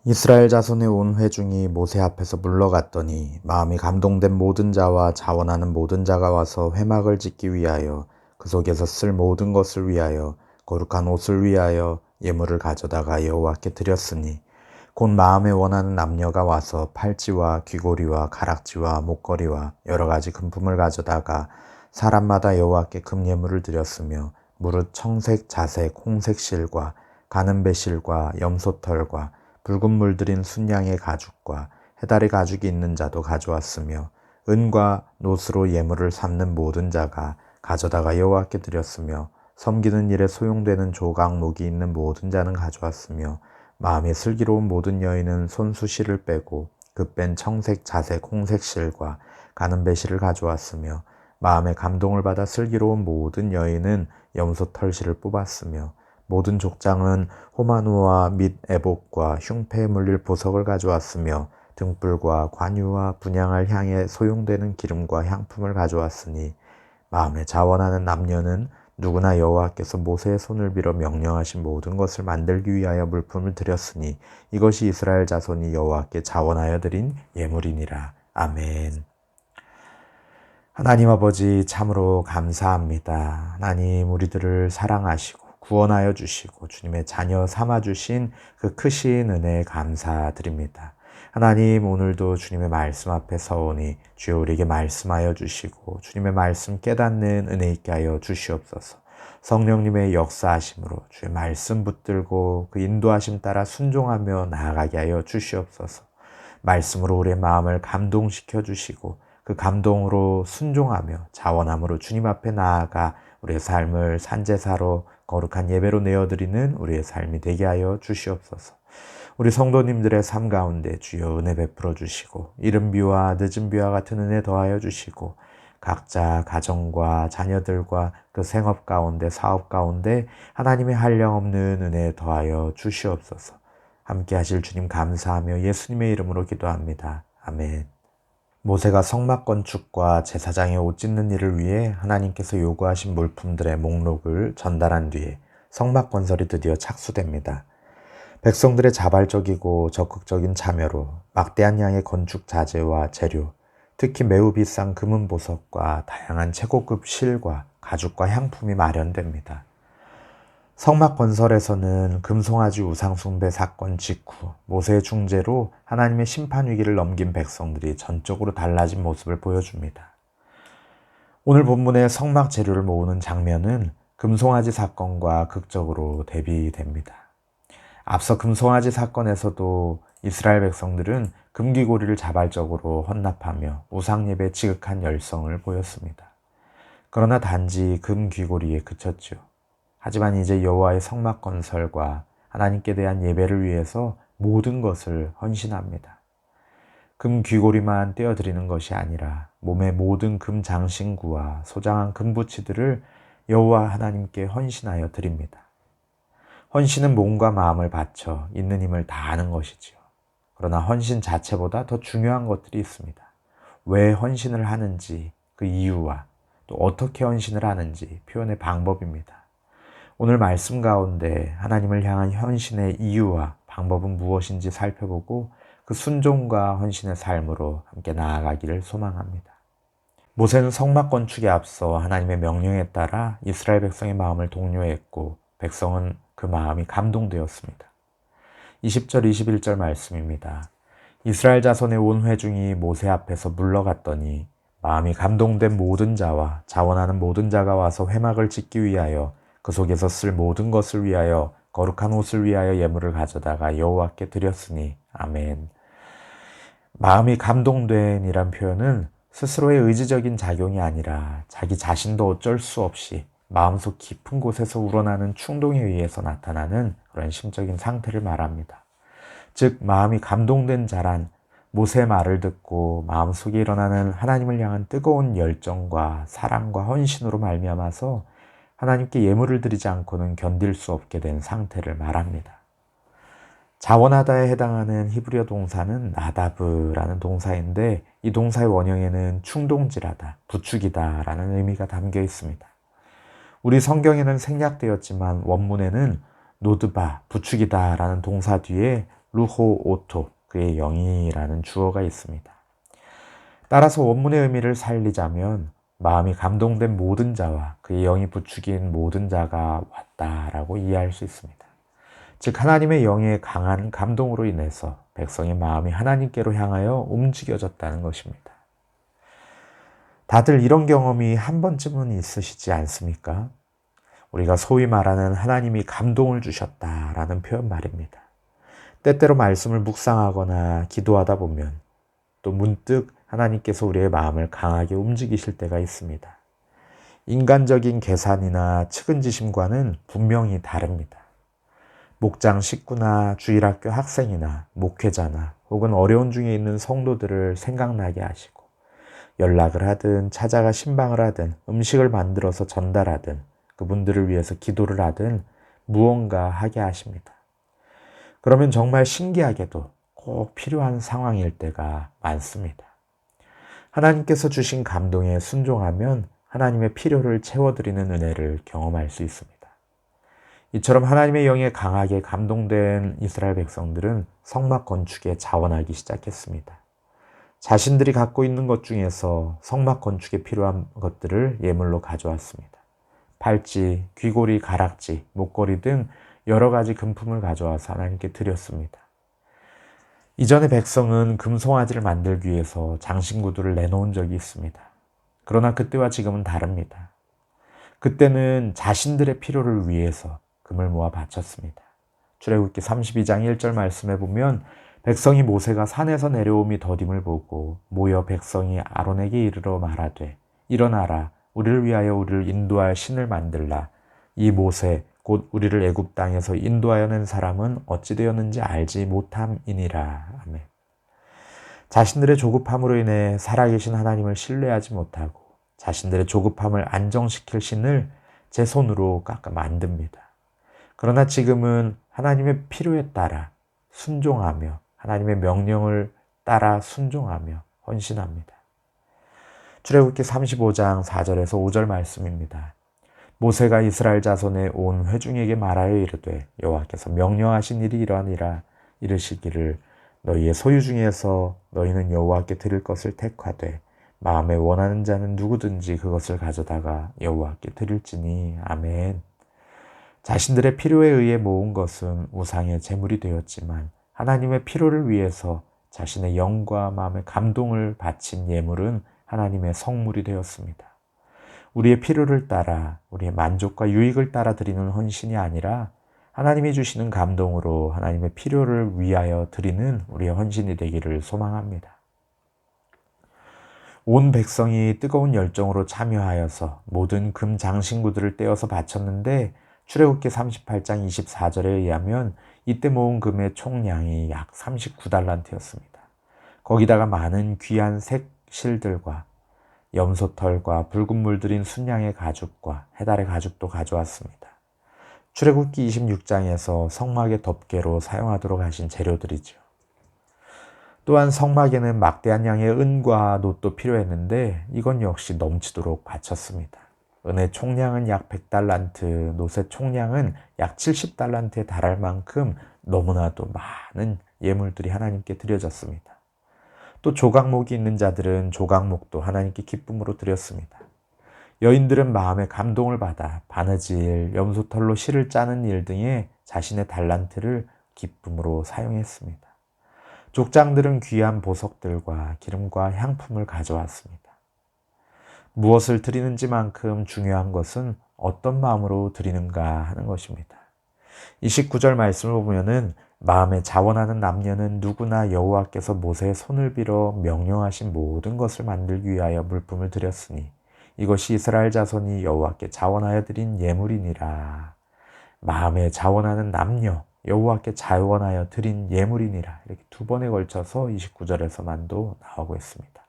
이스라엘 자손의 온 회중이 모세 앞에서 물러갔더니 마음이 감동된 모든 자와 자원하는 모든 자가 와서 회막을 짓기 위하여 그 속에서 쓸 모든 것을 위하여 거룩한 옷을 위하여 예물을 가져다가 여호와께 드렸으니 곧 마음에 원하는 남녀가 와서 팔찌와 귀고리와 가락지와 목걸이와 여러 가지 금품을 가져다가 사람마다 여호와께 금예물을 드렸으며 무릇 청색, 자색, 홍색 실과 가는 배실과 염소털과 붉은 물들인 순양의 가죽과 해달의 가죽이 있는 자도 가져왔으며 은과 노스로 예물을 삼는 모든 자가 가져다가 여호와께 드렸으며 섬기는 일에 소용되는 조각 목이 있는 모든 자는 가져왔으며 마음에 슬기로운 모든 여인은 손수실을 빼고 그 뺀 청색, 자색, 홍색 실과 가는 배실을 가져왔으며 마음에 감동을 받아 슬기로운 모든 여인은 염소 털실을 뽑았으며 모든 족장은 호마노와 및 애복과 흉패에 물릴 보석을 가져왔으며 등불과 관유와 분향할 향에 소용되는 기름과 향품을 가져왔으니 마음에 자원하는 남녀는 누구나 여호와께서 모세의 손을 빌어 명령하신 모든 것을 만들기 위하여 물품을 드렸으니 이것이 이스라엘 자손이 여호와께 자원하여 드린 예물이니라. 아멘. 하나님 아버지 참으로 감사합니다. 하나님 우리들을 사랑하시고 구원하여 주시고 주님의 자녀 삼아주신 그 크신 은혜에 감사드립니다. 하나님 오늘도 주님의 말씀 앞에 서오니 주여 우리에게 말씀하여 주시고 주님의 말씀 깨닫는 은혜 있게 하여 주시옵소서. 성령님의 역사하심으로 주의 말씀 붙들고 그 인도하심 따라 순종하며 나아가게 하여 주시옵소서. 말씀으로 우리의 마음을 감동시켜 주시고 그 감동으로 순종하며 자원함으로 주님 앞에 나아가 우리의 삶을 산제사로 거룩한 예배로 내어드리는 우리의 삶이 되게 하여 주시옵소서. 우리 성도님들의 삶 가운데 주여 은혜 베풀어 주시고 이른 비와 늦은 비와 같은 은혜 더하여 주시고 각자 가정과 자녀들과 그 생업 가운데 사업 가운데 하나님의 한량없는 은혜 더하여 주시옵소서. 함께 하실 주님 감사하며 예수님의 이름으로 기도합니다. 아멘. 모세가 성막 건축과 제사장의 옷 찢는 일을 위해 하나님께서 요구하신 물품들의 목록을 전달한 뒤에 성막 건설이 드디어 착수됩니다. 백성들의 자발적이고 적극적인 참여로 막대한 양의 건축 자재와 재료, 특히 매우 비싼 금은 보석과 다양한 최고급 실과 가죽과 향품이 마련됩니다. 성막 건설에서는 금송아지 우상 숭배 사건 직후 모세의 중재로 하나님의 심판 위기를 넘긴 백성들이 전적으로 달라진 모습을 보여줍니다. 오늘 본문의 성막 재료를 모으는 장면은 금송아지 사건과 극적으로 대비됩니다. 앞서 금송아지 사건에서도 이스라엘 백성들은 금귀고리를 자발적으로 헌납하며 우상예배에 지극한 열성을 보였습니다. 그러나 단지 금귀고리에 그쳤죠. 하지만 이제 여호와의 성막 건설과 하나님께 대한 예배를 위해서 모든 것을 헌신합니다. 금 귀고리만 떼어드리는 것이 아니라 몸의 모든 금 장신구와 소장한 금부치들을 여호와 하나님께 헌신하여 드립니다. 헌신은 몸과 마음을 바쳐 있는 힘을 다하는 것이지요. 그러나 헌신 자체보다 더 중요한 것들이 있습니다. 왜 헌신을 하는지 그 이유와 또 어떻게 헌신을 하는지 표현의 방법입니다. 오늘 말씀 가운데 하나님을 향한 헌신의 이유와 방법은 무엇인지 살펴보고 그 순종과 헌신의 삶으로 함께 나아가기를 소망합니다. 모세는 성막 건축에 앞서 하나님의 명령에 따라 이스라엘 백성의 마음을 독려했고 백성은 그 마음이 감동되었습니다. 20절 21절 말씀입니다. 이스라엘 자손의 온 회중이 모세 앞에서 물러갔더니 마음이 감동된 모든 자와 자원하는 모든 자가 와서 회막을 짓기 위하여 그 속에서 쓸 모든 것을 위하여 거룩한 옷을 위하여 예물을 가져다가 여호와께 드렸으니 아멘. 마음이 감동된 이란 표현은 스스로의 의지적인 작용이 아니라 자기 자신도 어쩔 수 없이 마음속 깊은 곳에서 우러나는 충동에 의해서 나타나는 그런 심적인 상태를 말합니다. 즉 마음이 감동된 자란 모세의 말을 듣고 마음속에 일어나는 하나님을 향한 뜨거운 열정과 사랑과 헌신으로 말미암아서 하나님께 예물을 드리지 않고는 견딜 수 없게 된 상태를 말합니다. 자원하다에 해당하는 히브리어 동사는 나다브라는 동사인데 이 동사의 원형에는 충동질하다, 부추기다 라는 의미가 담겨 있습니다. 우리 성경에는 생략되었지만 원문에는 노드바, 부추기다 라는 동사 뒤에 루호 오토, 그의 영이라는 주어가 있습니다. 따라서 원문의 의미를 살리자면 마음이 감동된 모든 자와 그의 영이 부추긴 모든 자가 왔다라고 이해할 수 있습니다. 즉 하나님의 영의 강한 감동으로 인해서 백성의 마음이 하나님께로 향하여 움직여졌다는 것입니다. 다들 이런 경험이 한 번쯤은 있으시지 않습니까? 우리가 소위 말하는 하나님이 감동을 주셨다라는 표현 말입니다. 때때로 말씀을 묵상하거나 기도하다 보면 또 문득 하나님께서 우리의 마음을 강하게 움직이실 때가 있습니다. 인간적인 계산이나 측은지심과는 분명히 다릅니다. 목장 식구나 주일학교 학생이나 목회자나 혹은 어려운 중에 있는 성도들을 생각나게 하시고 연락을 하든 찾아가 신방을 하든 음식을 만들어서 전달하든 그분들을 위해서 기도를 하든 무언가 하게 하십니다. 그러면 정말 신기하게도 꼭 필요한 상황일 때가 많습니다. 하나님께서 주신 감동에 순종하면 하나님의 필요를 채워드리는 은혜를 경험할 수 있습니다. 이처럼 하나님의 영에 강하게 감동된 이스라엘 백성들은 성막 건축에 자원하기 시작했습니다. 자신들이 갖고 있는 것 중에서 성막 건축에 필요한 것들을 예물로 가져왔습니다. 팔찌, 귀고리, 가락지, 목걸이 등 여러 가지 금품을 가져와서 하나님께 드렸습니다. 이전의 백성은 금송아지를 만들기 위해서 장신구들을 내놓은 적이 있습니다. 그러나 그때와 지금은 다릅니다. 그때는 자신들의 필요를 위해서 금을 모아 바쳤습니다. 출애굽기 32장 1절 말씀에 보면 백성이 모세가 산에서 내려옴이 더딤을 보고 모여 백성이 아론에게 이르러 말하되 일어나라 우리를 위하여 우리를 인도할 신을 만들라. 이 모세 곧 우리를 애굽 땅에서 인도하여 낸 사람은 어찌 되었는지 알지 못함이니라. 아멘. 자신들의 조급함으로 인해 살아계신 하나님을 신뢰하지 못하고 자신들의 조급함을 안정시킬 신을 제 손으로 깎아 만듭니다. 그러나 지금은 하나님의 필요에 따라 순종하며 하나님의 명령을 따라 순종하며 헌신합니다. 출애굽기 35장 4절에서 5절 말씀입니다. 모세가 이스라엘 자손의 온 회중에게 말하여 이르되 여호와께서 명령하신 일이 이러하니라. 이르시기를 너희의 소유 중에서 너희는 여호와께 드릴 것을 택하되 마음에 원하는 자는 누구든지 그것을 가져다가 여호와께 드릴지니. 아멘. 자신들의 필요에 의해 모은 것은 우상의 제물이 되었지만 하나님의 필요를 위해서 자신의 영과 마음의 감동을 바친 예물은 하나님의 성물이 되었습니다. 우리의 필요를 따라 우리의 만족과 유익을 따라 드리는 헌신이 아니라 하나님이 주시는 감동으로 하나님의 필요를 위하여 드리는 우리의 헌신이 되기를 소망합니다. 온 백성이 뜨거운 열정으로 참여하여서 모든 금 장신구들을 떼어서 바쳤는데 출애굽기 38장 24절에 의하면 이때 모은 금의 총량이 약 39달란트였습니다. 거기다가 많은 귀한 색실들과 염소털과 붉은 물들인 순양의 가죽과 해달의 가죽도 가져왔습니다. 출애굽기 26장에서 성막의 덮개로 사용하도록 하신 재료들이죠. 또한 성막에는 막대한 양의 은과 놋도 필요했는데 이건 역시 넘치도록 바쳤습니다. 은의 총량은 약 100달란트, 놋의 총량은 약 70달란트에 달할 만큼 너무나도 많은 예물들이 하나님께 드려졌습니다. 또 조각목이 있는 자들은 조각목도 하나님께 기쁨으로 드렸습니다. 여인들은 마음의 감동을 받아 바느질, 염소털로 실을 짜는 일 등에 자신의 달란트를 기쁨으로 사용했습니다. 족장들은 귀한 보석들과 기름과 향품을 가져왔습니다. 무엇을 드리는지만큼 중요한 것은 어떤 마음으로 드리는가 하는 것입니다. 29절 말씀을 보면은 마음에 자원하는 남녀는 누구나 여호와께서 모세의 손을 빌어 명령하신 모든 것을 만들기 위하여 물품을 드렸으니 이것이 이스라엘 자손이 여호와께 자원하여 드린 예물이니라. 마음에 자원하는 남녀, 여호와께 자원하여 드린 예물이니라. 이렇게 두 번에 걸쳐서 29절에서만도 나오고 있습니다.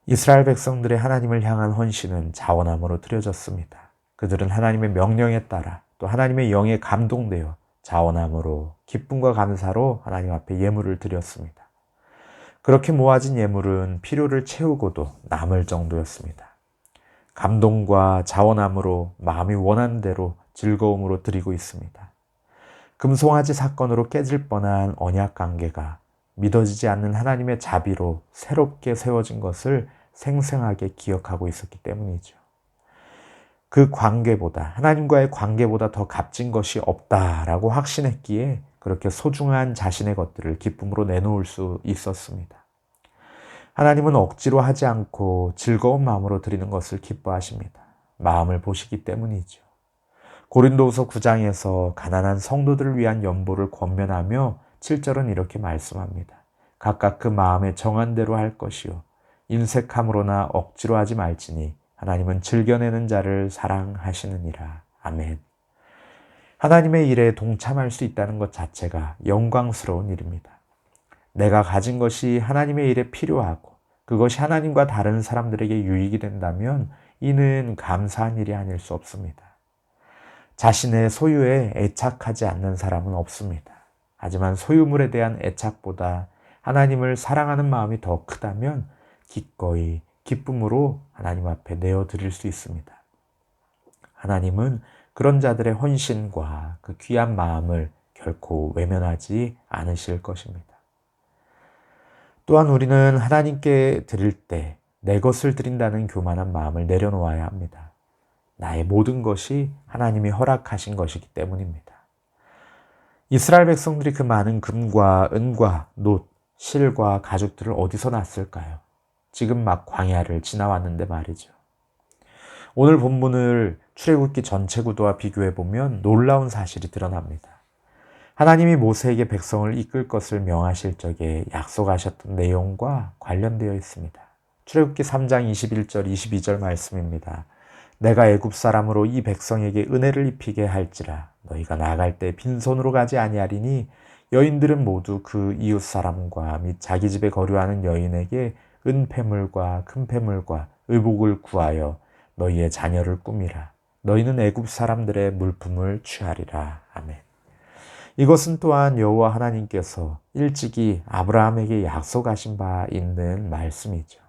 이스라엘 백성들의 하나님을 향한 헌신은 자원함으로 드려졌습니다. 그들은 하나님의 명령에 따라 또 하나님의 영에 감동되어 자원함으로 기쁨과 감사로 하나님 앞에 예물을 드렸습니다. 그렇게 모아진 예물은 필요를 채우고도 남을 정도였습니다. 감동과 자원함으로 마음이 원하는 대로 즐거움으로 드리고 있습니다. 금송아지 사건으로 깨질 뻔한 언약 관계가 믿어지지 않는 하나님의 자비로 새롭게 세워진 것을 생생하게 기억하고 있었기 때문이죠. 그 관계보다, 하나님과의 관계보다 더 값진 것이 없다라고 확신했기에 그렇게 소중한 자신의 것들을 기쁨으로 내놓을 수 있었습니다. 하나님은 억지로 하지 않고 즐거운 마음으로 드리는 것을 기뻐하십니다. 마음을 보시기 때문이죠. 고린도후서 9장에서 가난한 성도들을 위한 연보를 권면하며 7절은 이렇게 말씀합니다. 각각 그 마음에 정한 대로 할 것이요 인색함으로나 억지로 하지 말지니 하나님은 즐겨내는 자를 사랑하시느니라. 아멘. 하나님의 일에 동참할 수 있다는 것 자체가 영광스러운 일입니다. 내가 가진 것이 하나님의 일에 필요하고 그것이 하나님과 다른 사람들에게 유익이 된다면 이는 감사한 일이 아닐 수 없습니다. 자신의 소유에 애착하지 않는 사람은 없습니다. 하지만 소유물에 대한 애착보다 하나님을 사랑하는 마음이 더 크다면 기꺼이 기쁨으로 하나님 앞에 내어드릴 수 있습니다. 하나님은 그런 자들의 헌신과 그 귀한 마음을 결코 외면하지 않으실 것입니다. 또한 우리는 하나님께 드릴 때 내 것을 드린다는 교만한 마음을 내려놓아야 합니다. 나의 모든 것이 하나님이 허락하신 것이기 때문입니다. 이스라엘 백성들이 그 많은 금과 은과 놋, 실과 가죽들을 어디서 났을까요? 지금 막 광야를 지나왔는데 말이죠. 오늘 본문을 출애굽기 전체 구도와 비교해 보면 놀라운 사실이 드러납니다. 하나님이 모세에게 백성을 이끌 것을 명하실 적에 약속하셨던 내용과 관련되어 있습니다. 출애굽기 3장 21절 22절 말씀입니다. 내가 애굽 사람으로 이 백성에게 은혜를 입히게 할지라 너희가 나갈 때 빈손으로 가지 아니하리니 여인들은 모두 그 이웃 사람과 및 자기 집에 거류하는 여인에게 은폐물과 금폐물과 의복을 구하여 너희의 자녀를 꾸미라. 너희는 애굽 사람들의 물품을 취하리라. 아멘. 이것은 또한 여호와 하나님께서 일찍이 아브라함에게 약속하신 바 있는 말씀이죠.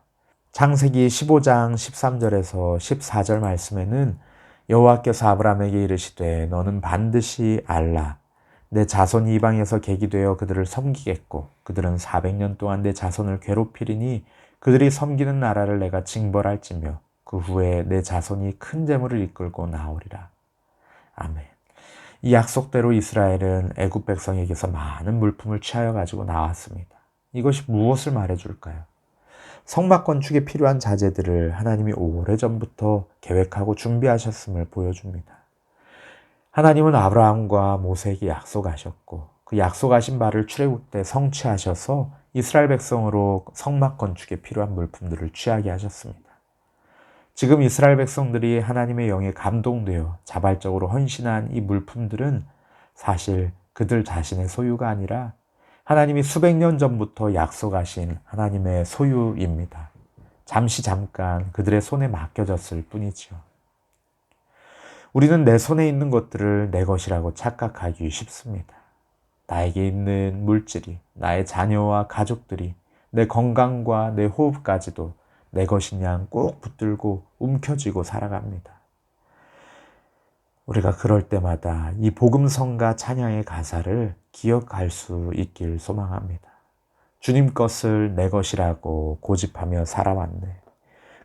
창세기 15장 13절에서 14절 말씀에는 여호와께서 아브라함에게 이르시되 너는 반드시 알라. 내 자손이 이방에서 객이 되어 그들을 섬기겠고 그들은 400년 동안 내 자손을 괴롭히리니 그들이 섬기는 나라를 내가 징벌할지며 그 후에 내 자손이 큰 재물을 이끌고 나오리라. 아멘. 이 약속대로 이스라엘은 애굽 백성에게서 많은 물품을 취하여 가지고 나왔습니다. 이것이 무엇을 말해줄까요? 성막 건축에 필요한 자재들을 하나님이 오래전부터 계획하고 준비하셨음을 보여줍니다. 하나님은 아브라함과 모세에게 약속하셨고 그 약속하신 바를 출애굽 때 성취하셔서 이스라엘 백성으로 성막 건축에 필요한 물품들을 취하게 하셨습니다. 지금 이스라엘 백성들이 하나님의 영에 감동되어 자발적으로 헌신한 이 물품들은 사실 그들 자신의 소유가 아니라 하나님이 수백 년 전부터 약속하신 하나님의 소유입니다. 잠깐 그들의 손에 맡겨졌을 뿐이죠. 우리는 내 손에 있는 것들을 내 것이라고 착각하기 쉽습니다. 나에게 있는 물질이, 나의 자녀와 가족들이, 내 건강과 내 호흡까지도 내 것인 양 꼭 붙들고 움켜쥐고 살아갑니다. 우리가 그럴 때마다 이 복음성가 찬양의 가사를 기억할 수 있길 소망합니다. 주님 것을 내 것이라고 고집하며 살아왔네.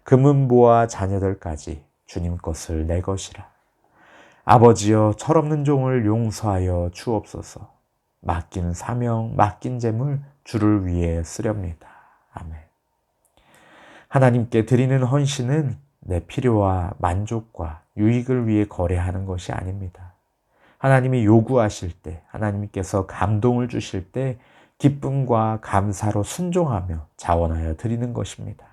금은보와 자녀들까지 주님 것을 내 것이라. 아버지여 철없는 종을 용서하여 주옵소서. 맡긴 사명, 맡긴 재물 주를 위해 쓰렵니다. 아멘. 하나님께 드리는 헌신은 내 필요와 만족과 유익을 위해 거래하는 것이 아닙니다. 하나님이 요구하실 때, 하나님께서 감동을 주실 때 기쁨과 감사로 순종하며 자원하여 드리는 것입니다.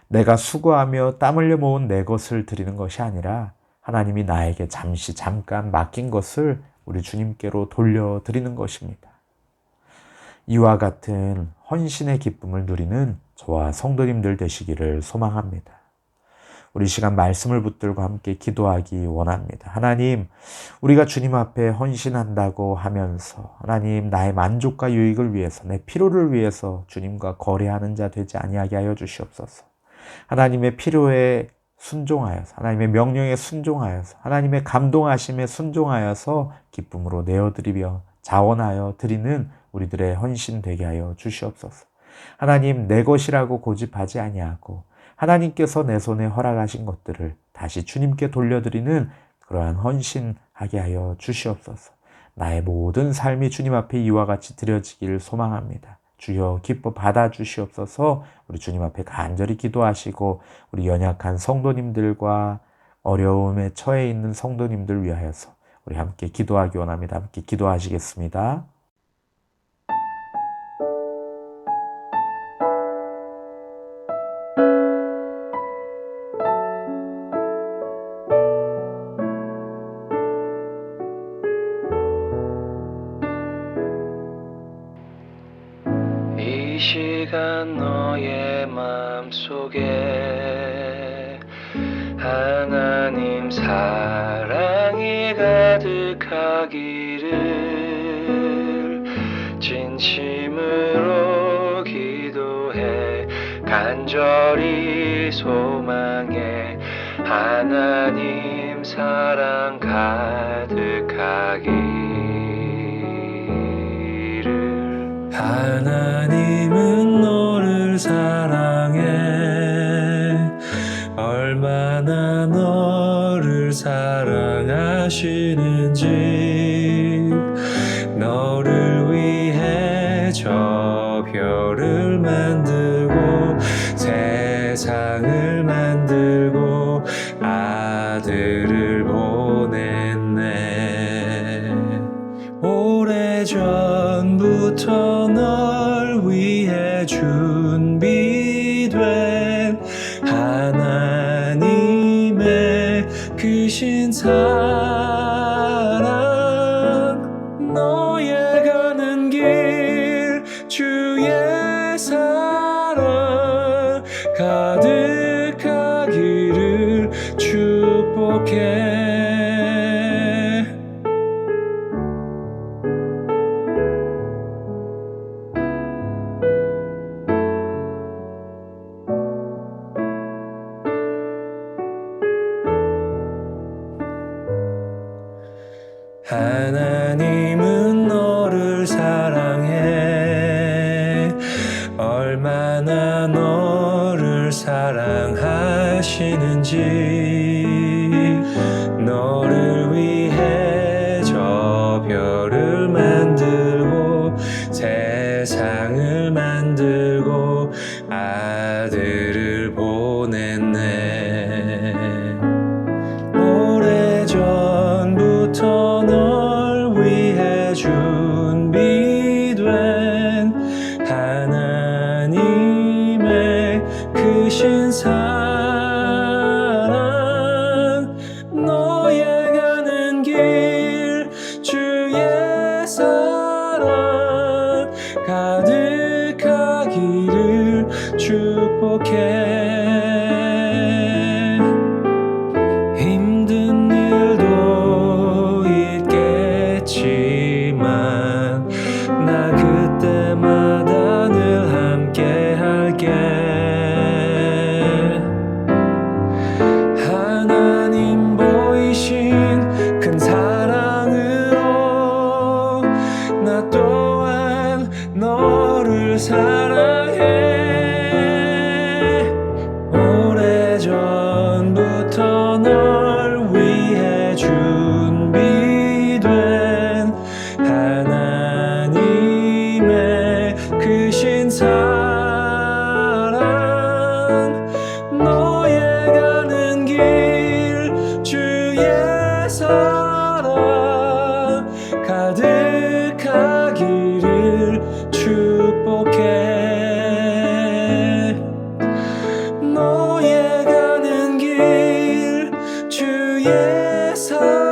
내가 수고하며 땀 흘려 모은 내 것을 드리는 것이 아니라 하나님이 나에게 잠깐 맡긴 것을 우리 주님께로 돌려드리는 것입니다. 이와 같은 헌신의 기쁨을 누리는 저와 성도님들 되시기를 소망합니다. 우리 시간 말씀을 붙들고 함께 기도하기 원합니다. 하나님, 우리가 주님 앞에 헌신한다고 하면서 하나님 나의 만족과 유익을 위해서 내 필요를 위해서 주님과 거래하는 자 되지 아니하게 하여 주시옵소서. 하나님의 필요에 순종하여서, 하나님의 명령에 순종하여서, 하나님의 감동하심에 순종하여서 기쁨으로 내어드리며 자원하여 드리는 우리들의 헌신 되게 하여 주시옵소서. 하나님, 내 것이라고 고집하지 아니하고 하나님께서 내 손에 허락하신 것들을 다시 주님께 돌려드리는 그러한 헌신하게 하여 주시옵소서. 나의 모든 삶이 주님 앞에 이와 같이 드려지기를 소망합니다. 주여 기뻐 받아주시옵소서. 우리 주님 앞에 간절히 기도하시고 우리 연약한 성도님들과 어려움에 처해 있는 성도님들 위하여서 우리 함께 기도하기 원합니다. 함께 기도하시겠습니다. 이 시간 너의 마음속에 하나님 사랑이 가득하기를 진심으로 기도해 간절히 소망해 하나님 사랑 가득하기를. 하나님은 너를 사랑해 얼마나 너를 사랑하시는지 너를 위해 저 별을 만들고 세상을 만들고 아들을 보냈네. 오래전부터 널 위해 준비된 하나님의 크신 사랑 너의 가는 길 주의 사랑 가득하기를 축복해. 하나님은 너를 사랑해 얼마나 너를 사랑하시는지 너를 위해 저 별을 만들고 세상을 만들고 아들을 보냈네. 오래전부터 널 위해 준비된 하나님의 크신 사랑 너의 가는 길 주의 사랑 가득하기를 축복해. 힘든 일도 있겠지만 나 그때마다 늘 함께 할게. 하나님 보이신 큰 사랑으로 나 또한 너를 사랑해. 오래전부터 널 위해 준비된 하나님의 크신 사랑 너의 가는 길 주의 사랑 가득하기를 축복해. 너의 가는 길 주의 사랑